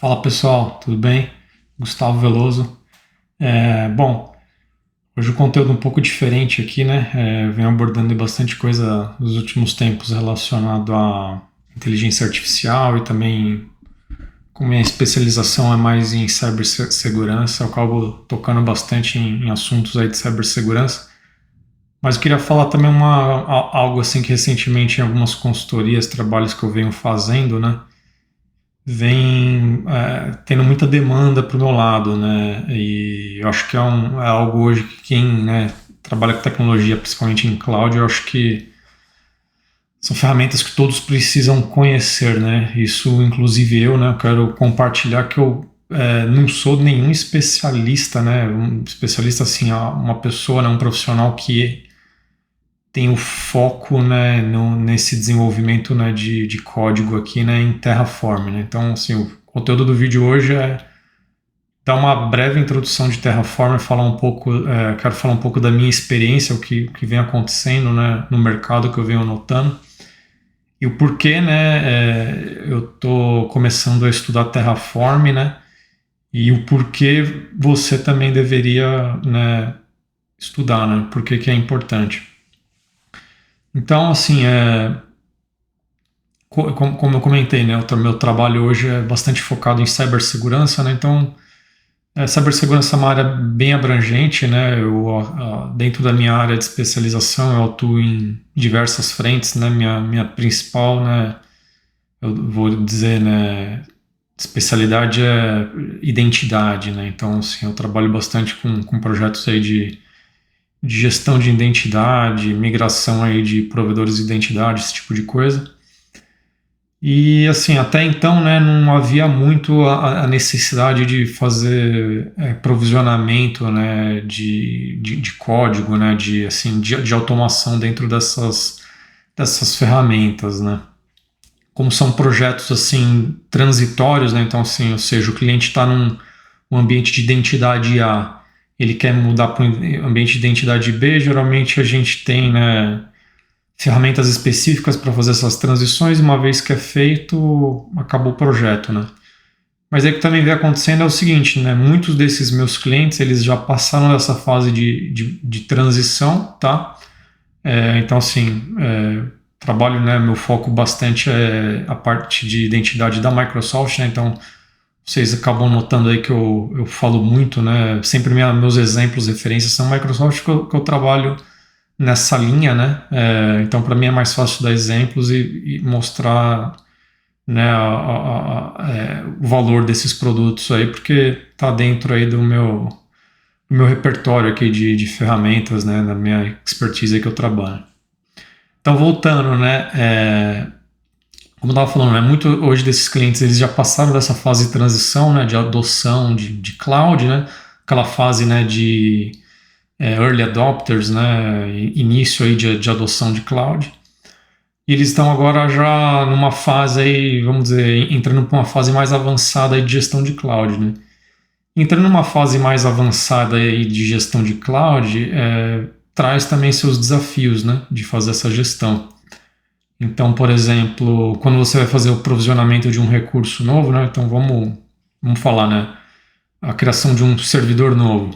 Fala pessoal, tudo bem? Gustavo Veloso. Bom, hoje o conteúdo é um pouco diferente aqui, né? Venho abordando bastante coisa nos últimos tempos relacionado à inteligência artificial e também, como minha especialização é mais em cibersegurança, eu acabo tocando bastante em assuntos aí de cibersegurança. Mas eu queria falar também algo assim que recentemente em algumas consultorias, trabalhos que eu venho fazendo, né? Vem tendo muita demanda para o meu lado, né? E eu acho que é algo hoje que quem, né, trabalha com tecnologia, principalmente em cloud, eu acho que são ferramentas que todos precisam conhecer, né? Isso, inclusive eu, né? Eu quero compartilhar que eu não sou nenhum especialista, né? Um especialista assim, uma pessoa, né, um profissional que tem o foco, né, nesse desenvolvimento, né, de código aqui, né, em Terraform, né? Então, assim, o conteúdo do vídeo hoje é dar uma breve introdução de Terraform, quero falar um pouco da minha experiência, o que vem acontecendo, né, no mercado que eu venho notando e o porquê, né, eu estou começando a estudar Terraform, né, e o porquê você também deveria, né, estudar, né, por que é importante. Então, assim, como eu comentei, né, o meu trabalho hoje é bastante focado em cibersegurança, né, então cibersegurança é uma área bem abrangente, né, dentro da minha área de especialização eu atuo em diversas frentes, né, minha principal, né, eu vou dizer, né, especialidade é identidade, né, então, assim, eu trabalho bastante com projetos aí de gestão de identidade, migração aí de provedores de identidade, esse tipo de coisa. E assim, até então, né, não havia muito a necessidade de fazer provisionamento, né, de código, né, de automação dentro dessas ferramentas, né. Como são projetos assim transitórios, né, então assim, ou seja, o cliente está num um ambiente de identidade A, ele quer mudar para um ambiente de identidade B, geralmente a gente tem, né, ferramentas específicas para fazer essas transições, e uma vez que é feito, acabou o projeto, né? Mas aí o que também vem acontecendo é o seguinte, né? Muitos desses meus clientes, eles já passaram dessa fase de transição, tá? Então, assim, trabalho, né? Meu foco bastante é a parte de identidade da Microsoft, né? Então, vocês acabam notando aí que eu falo muito, né? Sempre meus exemplos, referências são Microsoft, que eu trabalho nessa linha, né? Então, para mim é mais fácil dar exemplos e mostrar, né, o valor desses produtos aí, porque está dentro aí do meu repertório aqui de ferramentas, né, da minha expertise aí que eu trabalho. Então, voltando, né, como eu estava falando, né, muito hoje desses clientes eles já passaram dessa fase de transição, né, de adoção de cloud, né, aquela fase, né, de early adopters, né, início aí de adoção de cloud. E eles estão agora já numa fase aí, vamos dizer, entrando para uma fase mais avançada aí de gestão de cloud, né. Entrando numa fase mais avançada aí de gestão de cloud, traz também seus desafios, né, de fazer essa gestão. Então, por exemplo, quando você vai fazer o provisionamento de um recurso novo, né, então vamos falar, né, a criação de um servidor novo.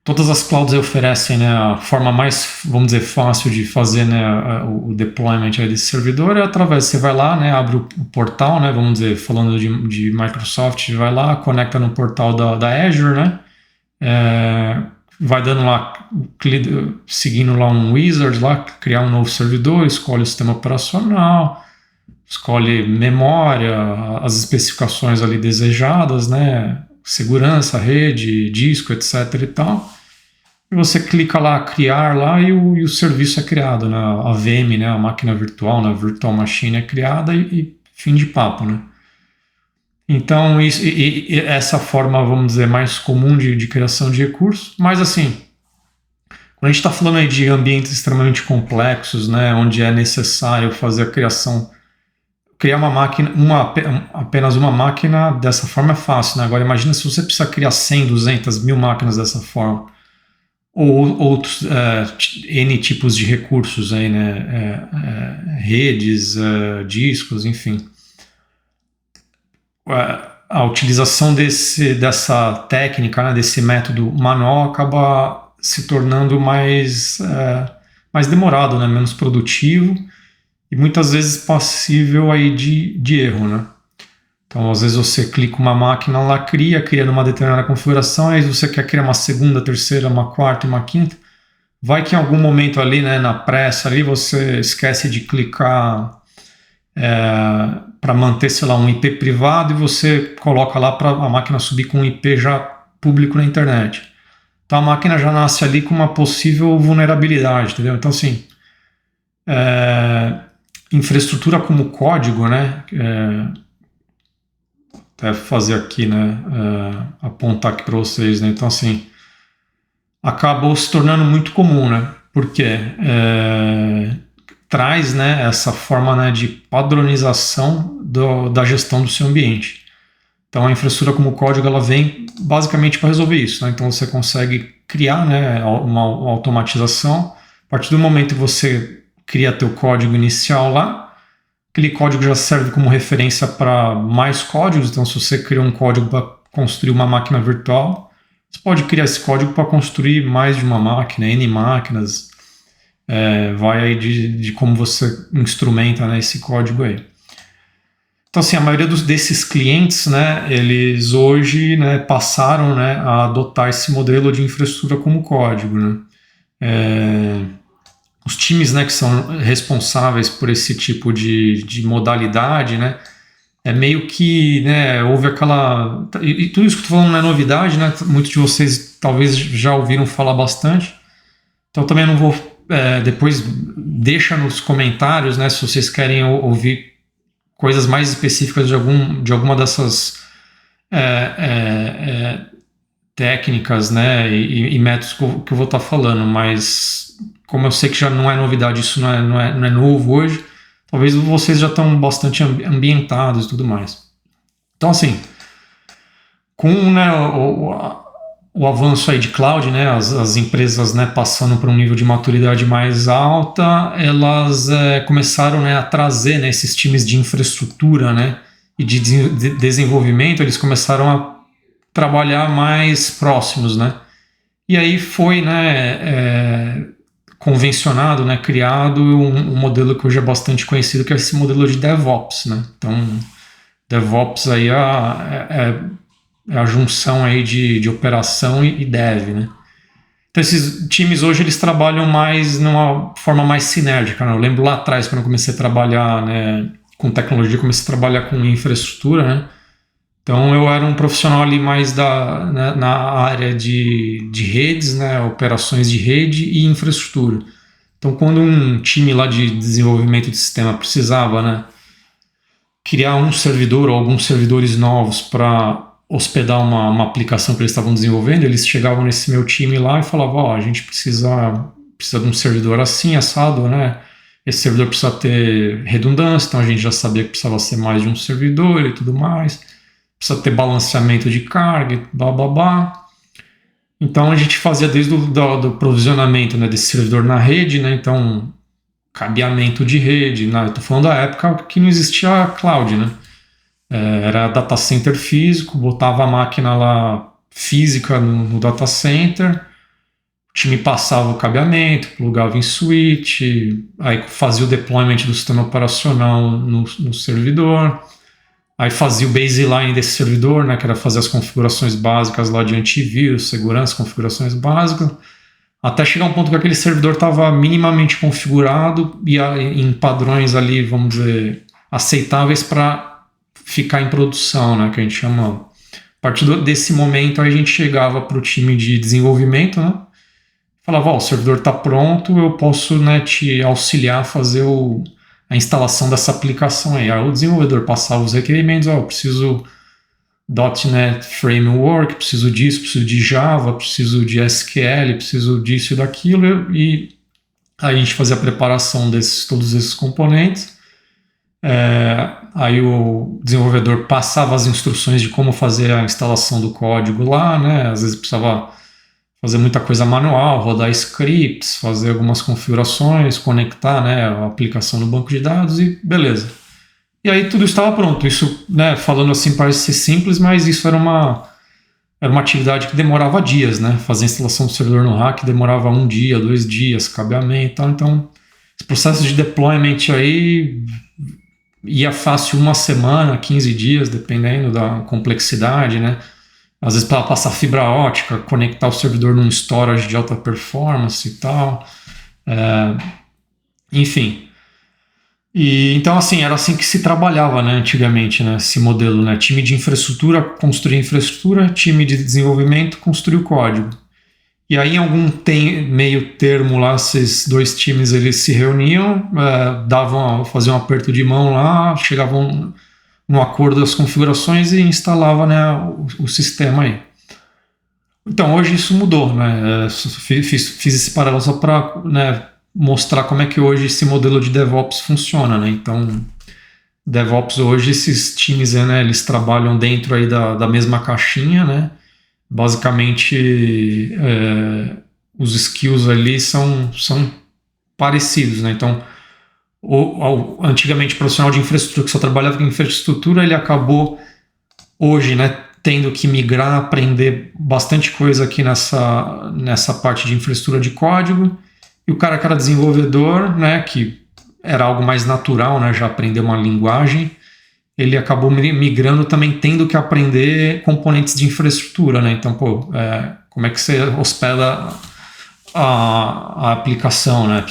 Todas as clouds oferecem, né, a forma mais, vamos dizer, fácil de fazer, né, o deployment desse servidor é através, você vai lá, né, abre o portal, né, vamos dizer, falando de Microsoft, vai lá, conecta no portal da Azure, né, vai dando lá, seguindo lá um wizard lá, criar um novo servidor, escolhe o sistema operacional, escolhe memória, as especificações ali desejadas, né, segurança, rede, disco, etc e tal. E você clica lá, criar lá, e o serviço é criado, né? A VM, né? A máquina virtual, né? A virtual machine é criada e fim de papo, né? Então, e essa forma, vamos dizer, mais comum de criação de recursos. Mas, assim, quando a gente está falando aí de ambientes extremamente complexos, né? Onde é necessário fazer a criação, criar uma máquina, apenas uma máquina dessa forma é fácil, né? Agora, imagina se você precisa criar 100, 200, 1000 máquinas dessa forma. Ou outros N tipos de recursos aí, né? Redes, discos, enfim. a utilização dessa técnica, né, desse método manual acaba se tornando mais demorado, né, menos produtivo e muitas vezes passível aí de erro, né? Então, às vezes você clica uma máquina lá, cria numa determinada configuração, aí você quer criar uma segunda, terceira, uma quarta e uma quinta. Vai que em algum momento ali, né, na pressa ali, você esquece de clicar para manter, sei lá, um IP privado e você coloca lá para a máquina subir com um IP já público na internet. Então a máquina já nasce ali com uma possível vulnerabilidade, entendeu? Então, assim, infraestrutura como código, né? Até fazer aqui, né? Apontar aqui para vocês, né? Então, assim, acabou se tornando muito comum, né? Porque traz, né, essa forma, né, de padronização da gestão do seu ambiente. Então, a infraestrutura como código ela vem basicamente para resolver isso, né? Então, você consegue criar, né, uma automatização. A partir do momento que você cria teu código inicial lá, aquele código já serve como referência para mais códigos. Então, se você cria um código para construir uma máquina virtual, você pode criar esse código para construir mais de uma máquina, N máquinas. Vai aí de como você instrumenta, né, esse código aí. Então, assim, a maioria desses clientes, né, eles hoje, né, passaram, né, a adotar esse modelo de infraestrutura como código, né. Os times, né, que são responsáveis por esse tipo de modalidade, né, meio que, né, houve aquela... E tudo isso que eu estou falando não é novidade, né, muitos de vocês talvez já ouviram falar bastante, então também não vou... depois deixa nos comentários, né, se vocês querem ouvir coisas mais específicas de alguma dessas técnicas, né, e métodos que eu vou estar falando, mas como eu sei que já não é novidade, isso não é novo hoje, talvez vocês já estão bastante ambientados e tudo mais. Então, assim, com, né, o avanço aí de cloud, né, as empresas, né, passando para um nível de maturidade mais alta, elas começaram, né, a trazer, né, esses times de infraestrutura, né, e de desenvolvimento, eles começaram a trabalhar mais próximos, né, e aí foi, né, convencionado, né, criado um modelo que hoje é bastante conhecido, que é esse modelo de DevOps, né. Então, DevOps aí é a junção aí de operação e dev, né? Então esses times hoje eles trabalham mais numa forma mais sinérgica, né? Eu lembro lá atrás quando eu comecei a trabalhar, né, com tecnologia, comecei a trabalhar com infraestrutura, né? Então eu era um profissional ali mais né, na área de redes, né, operações de rede e infraestrutura. Então quando um time lá de desenvolvimento de sistema precisava, né, criar um servidor ou alguns servidores novos para hospedar uma aplicação que eles estavam desenvolvendo, eles chegavam nesse meu time lá e falavam, a gente precisa de um servidor assim, assado, né? Esse servidor precisa ter redundância, então a gente já sabia que precisava ser mais de um servidor e tudo mais. Precisa ter balanceamento de carga, blá, blá, blá. Então a gente fazia desde do provisionamento, né, desse servidor na rede, né? Então, cabeamento de rede, né? Eu estou falando da época que não existia cloud, né? Era data center físico, botava a máquina lá física no data center, o time passava o cabeamento, plugava em switch, aí fazia o deployment do sistema operacional no servidor, aí fazia o baseline desse servidor, né, que era fazer as configurações básicas lá de antivírus, segurança, configurações básicas, até chegar um ponto que aquele servidor estava minimamente configurado e em padrões ali, vamos dizer, aceitáveis para ficar em produção, né, que a gente chama. A partir desse momento a gente chegava para o time de desenvolvimento, né, falava, o servidor está pronto, eu posso, né, te auxiliar a fazer a instalação dessa aplicação aí. Aí o desenvolvedor passava os requerimentos, eu preciso .NET Framework, preciso disso, preciso de Java, preciso de SQL, preciso disso e daquilo, e aí a gente fazia a preparação todos esses componentes. Aí o desenvolvedor passava as instruções de como fazer a instalação do código lá, né? Às vezes precisava fazer muita coisa manual, rodar scripts, fazer algumas configurações, conectar, né, a aplicação no banco de dados e beleza. E aí tudo estava pronto. Isso, né, falando assim, parece ser simples, mas isso era uma atividade que demorava dias, né? Fazer a instalação do servidor no rack demorava 1 dia, 2 dias, cabeamento e tal. Então, esse processo de deployment aí ia fácil 1 semana, 15 dias, dependendo da complexidade, né? Às vezes para passar fibra ótica, conectar o servidor num storage de alta performance e tal. Enfim. E, então, assim, era assim que se trabalhava, né, antigamente, né, esse modelo, né? Time de infraestrutura construía infraestrutura, time de desenvolvimento construía o código. E aí, em algum meio termo lá, esses dois times eles se reuniam, faziam um aperto de mão lá, chegavam no acordo das configurações e instalava, né, o sistema aí. Então, hoje isso mudou, né? Fiz esse paralelo só para, né, mostrar como é que hoje esse modelo de DevOps funciona, né? Então, DevOps hoje, esses times, né, eles trabalham dentro aí da mesma caixinha, né? Basicamente, os skills ali são parecidos, né? Então, antigamente, o profissional de infraestrutura que só trabalhava com infraestrutura, ele acabou hoje, né, tendo que migrar, aprender bastante coisa aqui nessa parte de infraestrutura de código. E o cara que era desenvolvedor, né, que era algo mais natural, né, já aprender uma linguagem, ele acabou migrando também tendo que aprender componentes de infraestrutura, né? Então, como é que você hospeda a aplicação, né?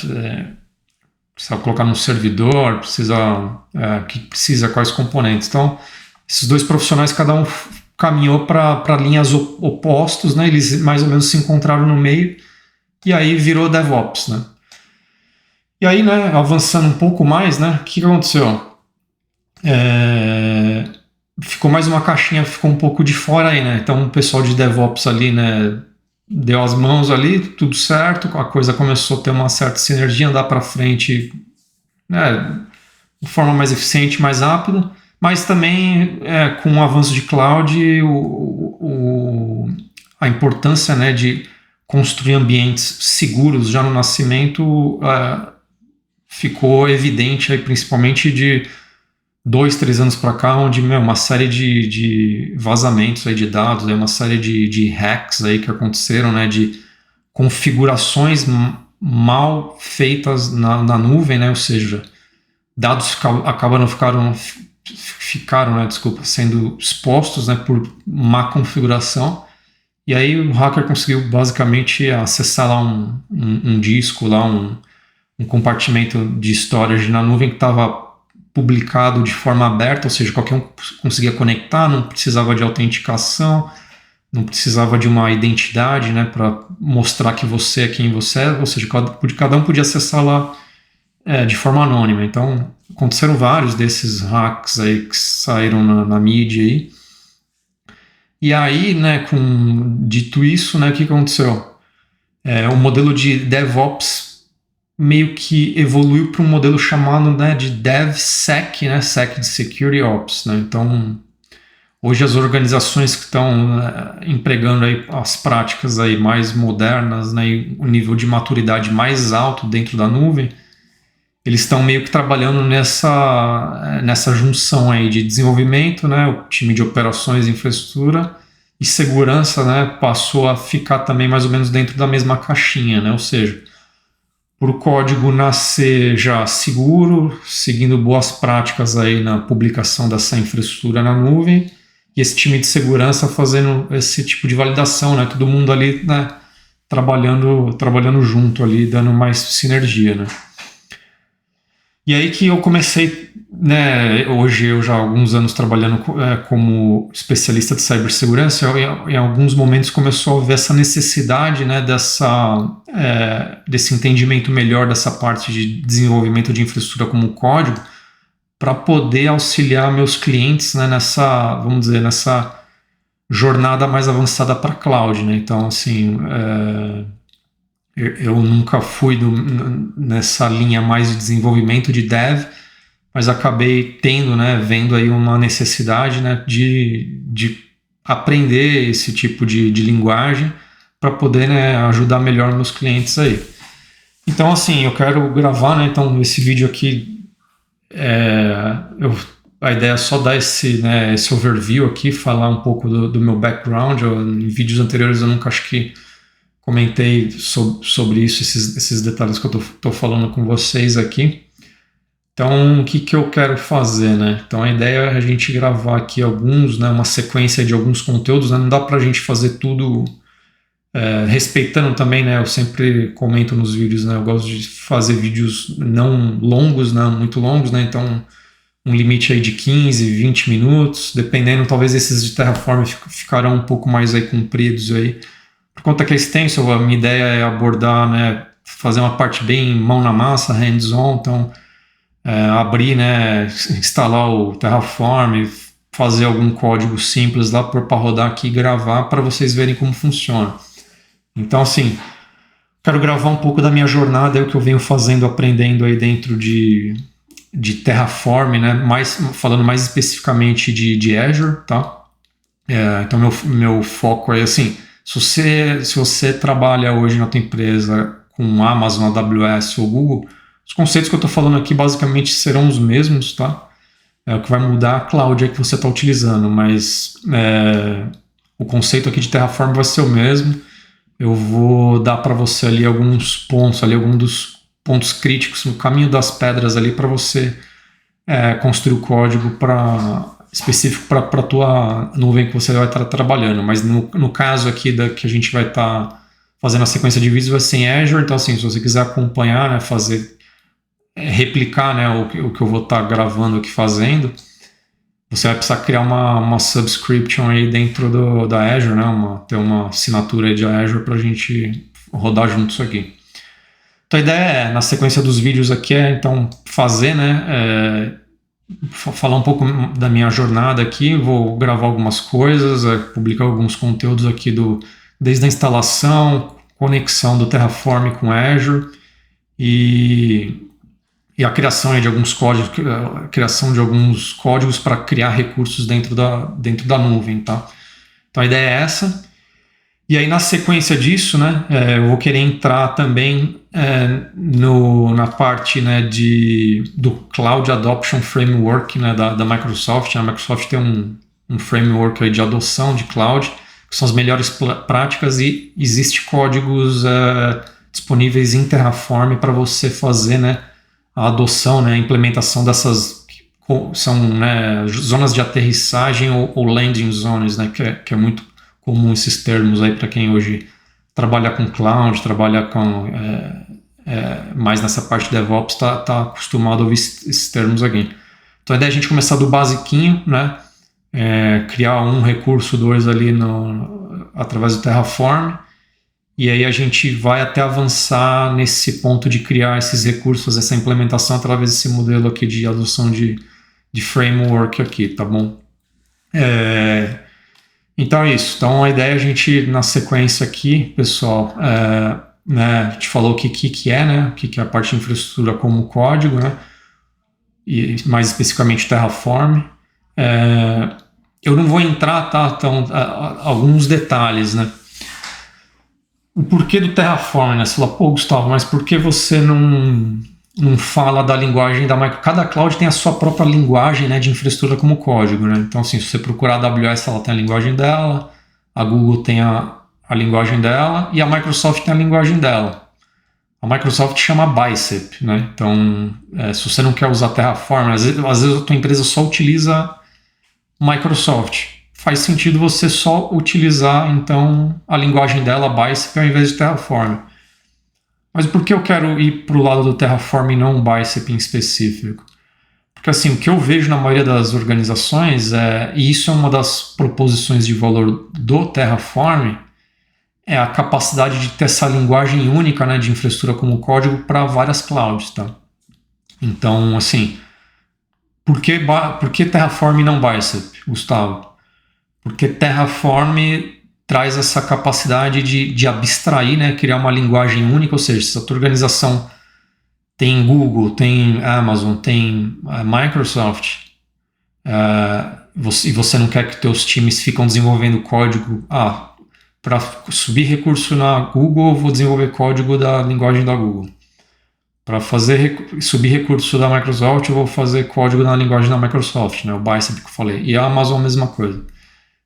Precisa colocar no servidor, precisa quais componentes. Então, esses dois profissionais, cada um caminhou para linhas opostos, né? Eles mais ou menos se encontraram no meio. E aí virou DevOps, né? E aí, né, avançando um pouco mais, né, o que aconteceu? Ficou mais uma caixinha, ficou um pouco de fora aí, né? Então o pessoal de DevOps ali, né, deu as mãos ali, tudo certo, a coisa começou a ter uma certa sinergia, andar para frente, né, de forma mais eficiente, mais rápida, mas também com o avanço de cloud, a importância, né, de construir ambientes seguros já no nascimento ficou evidente aí, principalmente de 2, 3 anos para cá, onde uma série de vazamentos aí de dados, uma série de hacks aí que aconteceram, né, de configurações mal feitas na nuvem, né, ou seja, dados ficaram, né, sendo expostos, né, por má configuração. E aí o hacker conseguiu basicamente acessar lá um disco, lá um compartimento de storage na nuvem que estava publicado de forma aberta, ou seja, qualquer um conseguia conectar, não precisava de autenticação, não precisava de uma identidade, né, para mostrar que você é quem você é, ou seja, cada um podia acessar lá de forma anônima. Então, aconteceram vários desses hacks aí que saíram na mídia aí. E aí, né, dito isso, né, o que aconteceu? O modelo de DevOps meio que evoluiu para um modelo chamado, né, de DevSec, né, Sec de Security Ops, né? Então, hoje as organizações que estão empregando aí as práticas aí mais modernas, né, e o nível de maturidade mais alto dentro da nuvem, eles estão meio que trabalhando nessa junção aí de desenvolvimento, né, o time de operações, infraestrutura e segurança, né, passou a ficar também mais ou menos dentro da mesma caixinha, né, ou seja, para o código nascer já seguro, seguindo boas práticas aí na publicação dessa infraestrutura na nuvem, e esse time de segurança fazendo esse tipo de validação, né? Todo mundo ali, né, trabalhando junto ali, dando mais sinergia, né? E aí que eu comecei, né, hoje eu já há alguns anos trabalhando como especialista de cibersegurança, em alguns momentos começou a haver essa necessidade, né, desse entendimento melhor dessa parte de desenvolvimento de infraestrutura como código, para poder auxiliar meus clientes, né, vamos dizer, nessa jornada mais avançada para cloud, né? Então, assim, eu nunca fui nessa linha mais de desenvolvimento de dev, mas acabei vendo aí uma necessidade, né, de aprender esse tipo de linguagem para poder, né, ajudar melhor meus clientes aí. Então, assim, eu quero gravar, né, então esse vídeo aqui eu a ideia é só dar esse overview aqui, falar um pouco do meu background. Em vídeos anteriores eu nunca acho que comentei sobre isso, esses detalhes que eu tô falando com vocês aqui. Então, o que eu quero fazer, né? Então, a ideia é a gente gravar aqui alguns, né, uma sequência de alguns conteúdos, né? Não dá pra gente fazer tudo respeitando também, né? Eu sempre comento nos vídeos, né? Eu gosto de fazer vídeos não longos, né? Muito longos, né? Então, um limite aí de 15, 20 minutos, dependendo, talvez esses de Terraform ficarão um pouco mais aí compridos aí. Por conta que é extenso, a minha ideia é abordar, né? Fazer uma parte bem mão na massa, hands-on, então abrir, né? Instalar o Terraform, fazer algum código simples lá para rodar aqui e gravar para vocês verem como funciona. Então, assim, quero gravar um pouco da minha jornada, o que eu venho fazendo, aprendendo aí dentro de Terraform, né? Falando mais especificamente de Azure, tá? Então, meu foco é assim, se você trabalha hoje na tua empresa com Amazon, AWS ou Google, os conceitos que eu estou falando aqui basicamente serão os mesmos, tá? O que vai mudar a cloud que você está utilizando, mas o conceito aqui de Terraform vai ser o mesmo. Eu vou dar para você ali alguns pontos, alguns dos pontos críticos no caminho das pedras ali para você construir o código específico para a tua nuvem que você vai estar trabalhando. Mas no caso aqui que a gente vai estar fazendo a sequência de vídeos vai ser em Azure, então assim, se você quiser acompanhar, né, replicar, né, o que eu vou estar gravando aqui fazendo, você vai precisar criar uma subscription aí dentro da Azure, né? Ter uma assinatura aí de Azure para a gente rodar junto isso aqui. Então a ideia na sequência dos vídeos aqui então fazer, né? Falar um pouco da minha jornada aqui, vou gravar algumas coisas, publicar alguns conteúdos aqui desde a instalação, conexão do Terraform com Azure e a criação de alguns códigos, para criar recursos dentro da nuvem, tá? Então a ideia é essa. E aí na sequência disso, né, eu vou querer entrar também na parte, né, do Cloud Adoption Framework, né, da Microsoft. A Microsoft tem um framework aí de adoção de cloud, que são as melhores práticas, e existe códigos disponíveis em Terraform para você fazer, né, a adoção, né, a implementação dessas, são, né, zonas de aterrissagem ou landing zones, né, que é muito comum esses termos aí para quem hoje trabalha com cloud, trabalha com mais nessa parte de DevOps, tá acostumado a ouvir esses termos aqui. Então a ideia é a gente começar do basiquinho, né, criar um recurso, dois ali através do Terraform, e aí a gente vai até avançar nesse ponto de criar esses recursos, essa implementação através desse modelo aqui de adoção de framework aqui, tá bom? Então é isso. Então a ideia é a gente, na sequência aqui, pessoal, né, a gente falou o que é, né, o que é a parte de infraestrutura como código, né, e mais especificamente Terraform. Eu não vou entrar, tá, então, alguns detalhes, né. O porquê do Terraform, né? Você fala, pô, Gustavo, mas por que você não fala da linguagem da Microsoft? Cada cloud tem a sua própria linguagem, né, de infraestrutura como código, né? Então, assim, se você procurar a AWS, ela tem a linguagem dela, a Google tem a linguagem dela e a Microsoft tem a linguagem dela. A Microsoft chama Bicep, né? Então, se você não quer usar Terraform, às vezes a tua empresa só utiliza Microsoft. Faz sentido você só utilizar, então, a linguagem dela, Bicep, ao invés de Terraform. Mas por que eu quero ir para o lado do Terraform e não o Bicep em específico? Porque, assim, o que eu vejo na maioria das organizações, e isso é uma das proposições de valor do Terraform, é a capacidade de ter essa linguagem única, né, de infraestrutura como código para várias clouds, tá? Então, assim, por que Terraform e não Bicep, Gustavo? Porque Terraform traz essa capacidade de abstrair, né, criar uma linguagem única, ou seja, se a tua organização tem Google, tem Amazon, tem Microsoft, e você não quer que teus times ficam desenvolvendo código, para subir recurso na Google, eu vou desenvolver código da linguagem da Google. Para fazer subir recurso da Microsoft, eu vou fazer código na linguagem da Microsoft, né? O Bicep que eu falei. E a Amazon a mesma coisa.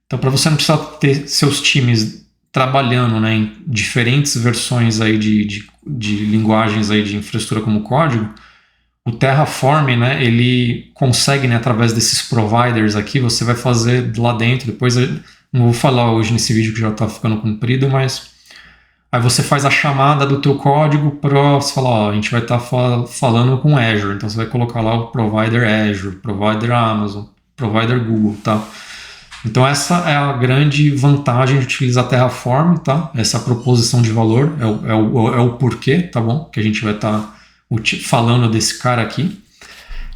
Então, para você não precisar ter seus times trabalhando, né, em diferentes versões aí de linguagens aí de infraestrutura como código, o Terraform, né, ele consegue, né, através desses providers aqui, você vai fazer lá dentro, depois eu não vou falar hoje nesse vídeo que já está ficando comprido, mas aí você faz a chamada do teu código para você falar, ó, a gente vai estar falando com Azure, então você vai colocar lá o provider Azure, provider Amazon, provider Google, tá? Então essa é a grande vantagem de utilizar Terraform, tá? Essa proposição de valor é o porquê, tá bom? Que a gente vai estar falando desse cara aqui.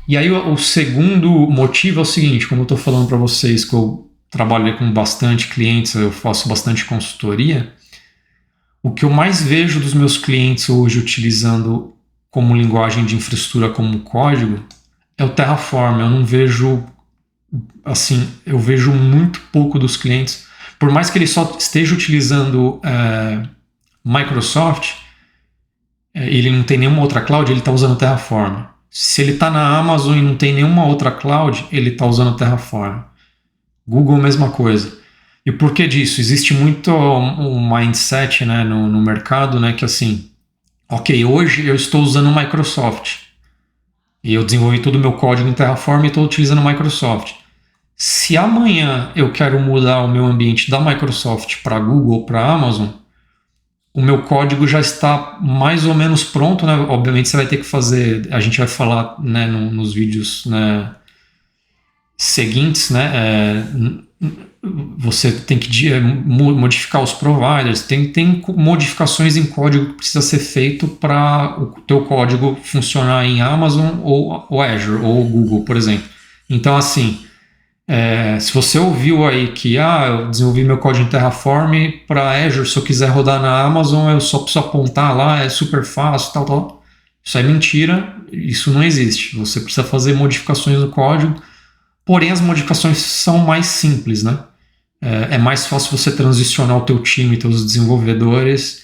E aí o segundo motivo é o seguinte, como eu estou falando para vocês que eu trabalho com bastante clientes, eu faço bastante consultoria, o que eu mais vejo dos meus clientes hoje utilizando como linguagem de infraestrutura como código é o Terraform. Eu não vejo, assim, eu vejo muito pouco dos clientes, por mais que ele só esteja utilizando Microsoft, ele não tem nenhuma outra cloud, ele está usando Terraform. Se ele está na Amazon e não tem nenhuma outra cloud, ele está usando Terraform. Google, mesma coisa. E por que disso? Existe muito um mindset, né, no mercado, né, que assim, ok, hoje eu estou usando Microsoft e eu desenvolvi todo o meu código em Terraform e estou utilizando Microsoft. Se amanhã eu quero mudar o meu ambiente da Microsoft para Google ou para Amazon, o meu código já está mais ou menos pronto, né? Obviamente você vai ter que fazer, a gente vai falar, né, nos vídeos, né, seguintes, né, você tem que modificar os providers, tem modificações em código que precisa ser feito para o teu código funcionar em Amazon ou Azure ou Google, por exemplo. Então, assim, se você ouviu aí que eu desenvolvi meu código em Terraform para Azure, se eu quiser rodar na Amazon, eu só preciso apontar lá, é super fácil, tal. Isso é mentira, isso não existe. Você precisa fazer modificações no código, porém as modificações são mais simples, né? É mais fácil você transicionar o teu time, teus desenvolvedores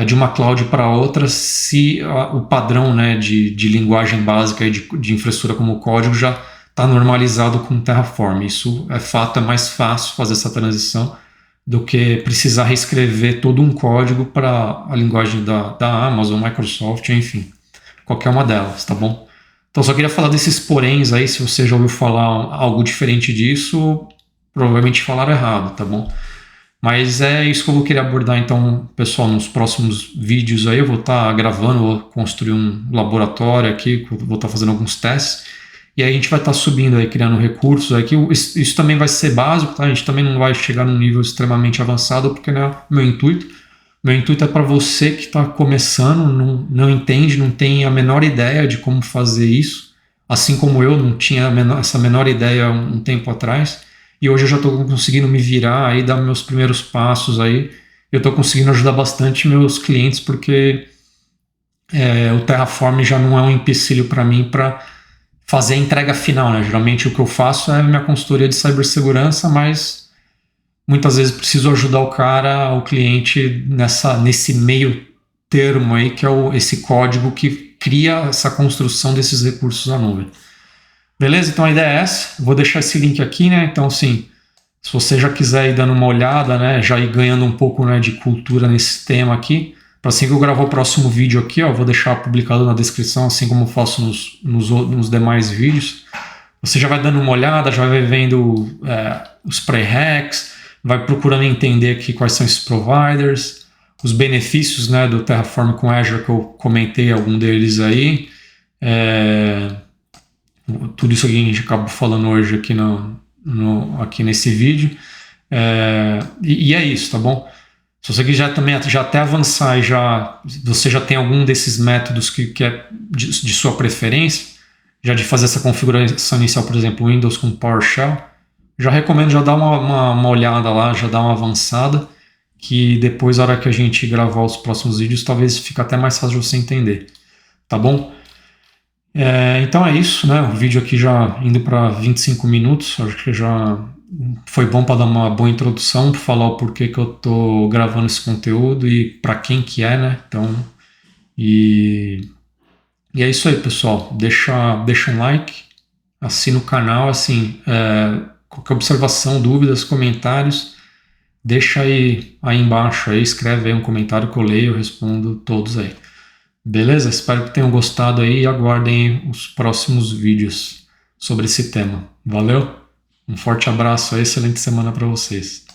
de uma cloud para outra se o padrão, né, de linguagem básica e de infraestrutura como código já está normalizado com Terraform. Isso é fato, é mais fácil fazer essa transição do que precisar reescrever todo um código para a linguagem da Amazon, Microsoft, enfim, qualquer uma delas, tá bom? Então só queria falar desses poréns aí, se você já ouviu falar algo diferente disso, provavelmente falaram errado, tá bom? Mas é isso que eu vou querer abordar então, pessoal, nos próximos vídeos aí. Eu vou estar gravando, vou construir um laboratório aqui, vou estar fazendo alguns testes, e aí a gente vai estar subindo aí, criando recursos aqui. Isso também vai ser básico, tá? A gente também não vai chegar num nível extremamente avançado, porque não é meu intuito. Meu intuito é para você que está começando, não entende, não tem a menor ideia de como fazer isso, assim como eu não tinha essa menor ideia um tempo atrás. E hoje eu já estou conseguindo me virar aí, dar meus primeiros passos aí. Eu estou conseguindo ajudar bastante meus clientes porque o Terraform já não é um empecilho para mim para fazer a entrega final, né? Geralmente o que eu faço é minha consultoria de cibersegurança, mas muitas vezes preciso ajudar o cliente nesse meio termo aí, que é esse código que cria essa construção desses recursos na nuvem. Beleza? Então a ideia é essa. Vou deixar esse link aqui, né? Então, assim, se você já quiser ir dando uma olhada, né, já ir ganhando um pouco, né, de cultura nesse tema aqui, para assim que eu gravar o próximo vídeo aqui, ó, vou deixar publicado na descrição, assim como eu faço nos demais vídeos. Você já vai dando uma olhada, já vai vendo os pré-hacks, vai procurando entender aqui quais são esses providers, os benefícios, né, do Terraform com Azure, que eu comentei algum deles aí. Tudo isso aqui a gente acabou falando hoje aqui, aqui nesse vídeo. E é isso, tá bom? Se você quiser também já até avançar e você já tem algum desses métodos que é de sua preferência, já de fazer essa configuração inicial, por exemplo, Windows com PowerShell, já recomendo já dar uma olhada lá, já dar uma avançada, que depois, na hora que a gente gravar os próximos vídeos, talvez fique até mais fácil de você entender, tá bom? Então é isso, né? O vídeo aqui já indo para 25 minutos, acho que já foi bom para dar uma boa introdução, para falar o porquê que eu tô gravando esse conteúdo e para quem que é, né? Então, e E é isso aí, pessoal. Deixa um like, assina o canal, assim, qualquer observação, dúvidas, comentários, deixa aí embaixo, aí, escreve aí um comentário que eu leio, eu respondo todos aí. Beleza? Espero que tenham gostado aí e aguardem os próximos vídeos sobre esse tema. Valeu? Um forte abraço aí, excelente semana para vocês.